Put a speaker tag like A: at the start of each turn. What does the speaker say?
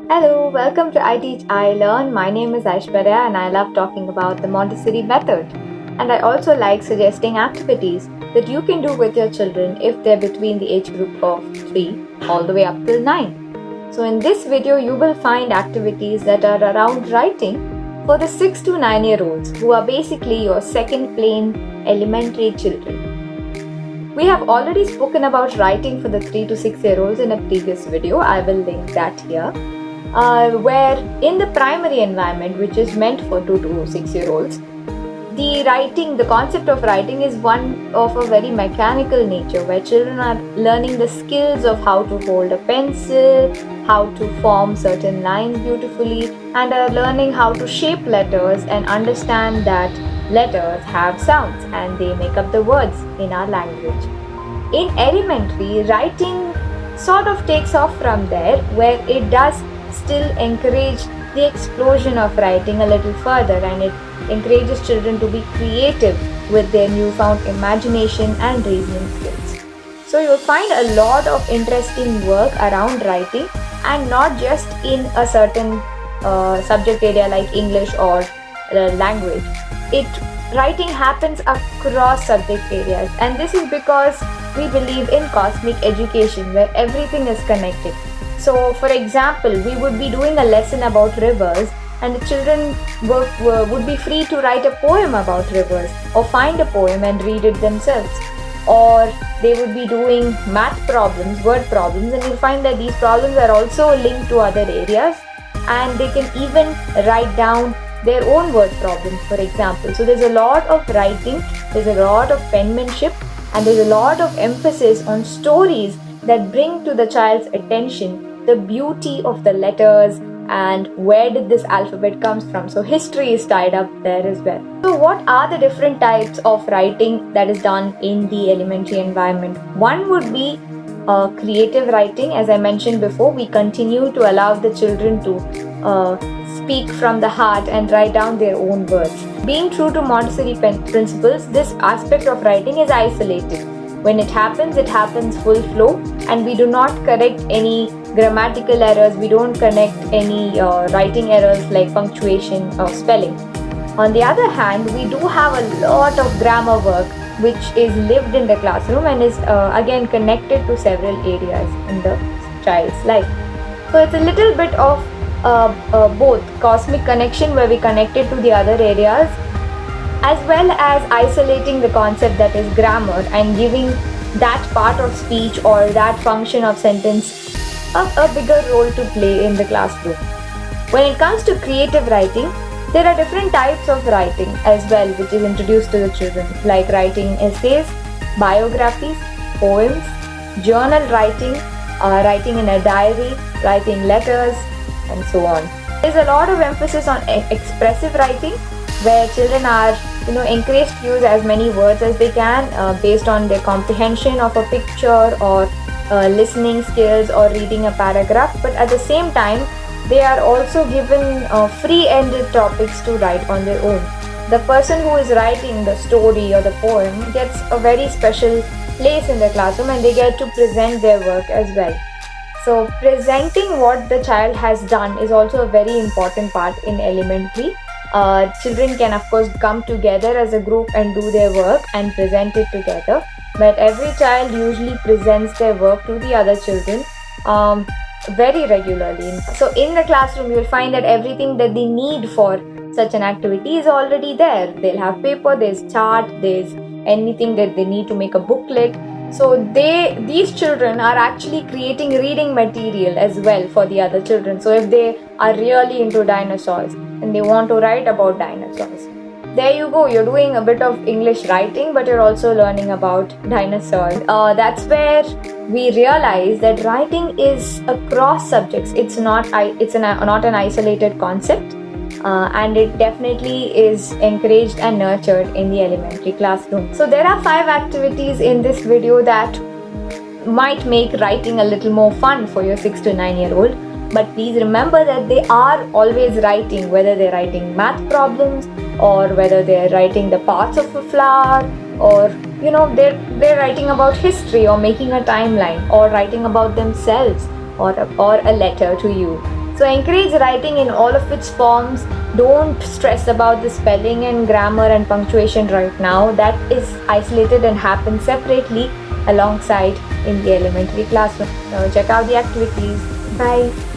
A: Hello, welcome to I Teach, I Learn. My name is Aishwarya and I love talking about the Montessori method. And I also like suggesting activities that you can do with your children if they're between the age group of 3 all the way up till 9. So in this video, you will find activities that are around writing for the 6 to 9 year olds who are basically your second plane elementary children. We have already spoken about writing for the 3 to 6 year olds in a previous video. I will link that here. Where in the primary environment, which is meant for 2 to 6 year olds, the concept of writing is one of a very mechanical nature, where children are learning the skills of how to hold a pencil, how to form certain lines beautifully, and are learning how to shape letters and understand that letters have sounds and they make up the words in our language. In elementary, writing sort of takes off from there, where it does still encourage the explosion of writing a little further, and it encourages children to be creative with their newfound imagination and reasoning skills. So you'll find a lot of interesting work around writing, and not just in a certain subject area like English or language. Writing happens across subject areas, and this is because we believe in cosmic education, where everything is connected. So, for example, we would be doing a lesson about rivers, and the children would be free to write a poem about rivers, or find a poem and read it themselves. Or they would be doing math problems, word problems, and you'll find that these problems are also linked to other areas, and they can even write down their own word problems, for example. So there's a lot of writing, there's a lot of penmanship, and there's a lot of emphasis on stories that bring to the child's attention the beauty of the letters and where did this alphabet comes from. So history is tied up there as well. So what are the different types of writing that is done in the elementary environment? One would be creative writing. As I mentioned before, we continue to allow the children to speak from the heart and write down their own words. Being true to Montessori principles, this aspect of writing is isolated. When it happens full flow, and we do not correct any grammatical errors, we don't correct any writing errors like punctuation or spelling. On the other hand, we do have a lot of grammar work which is lived in the classroom and is again connected to several areas in the child's life. So it's a little bit of both cosmic connection, where we connect it to the other areas, as well as isolating the concept that is grammar and giving that part of speech or that function of sentence a bigger role to play in the classroom. When it comes to creative writing, there are different types of writing as well, which is introduced to the children, like writing essays, biographies, poems, journal writing, writing in a diary, writing letters, and so on. There's a lot of emphasis on expressive writing, where children are encouraged to use as many words as they can based on their comprehension of a picture or listening skills or reading a paragraph, but at the same time they are also given free-ended topics to write on their own. The person who is writing the story or the poem gets a very special place in the classroom, and they get to present their work as well. So presenting what the child has done is also a very important part in elementary. Children can of course come together as a group and do their work and present it together, but every child usually presents their work to the other children very regularly. So in the classroom, you'll find that everything that they need for such an activity is already there. They'll have paper, there's chart, there's anything that they need to make a booklet. So these children are actually creating reading material as well for the other children. So if they are really into dinosaurs and they want to write about dinosaurs, there you go, you're doing a bit of English writing, but you're also learning about dinosaurs. That's where we realize that writing is across subjects. It's not an isolated concept, and it definitely is encouraged and nurtured in the elementary classroom. So there are 5 activities in this video that might make writing a little more fun for your 6 to 9 year old. But please remember that they are always writing, whether they're writing math problems or whether they're writing the parts of a flower, or they're writing about history or making a timeline or writing about themselves or a letter to you. So encourage writing in all of its forms. Don't stress about the spelling and grammar and punctuation right now. That is isolated and happens separately alongside in the elementary classroom. So check out the activities. Bye.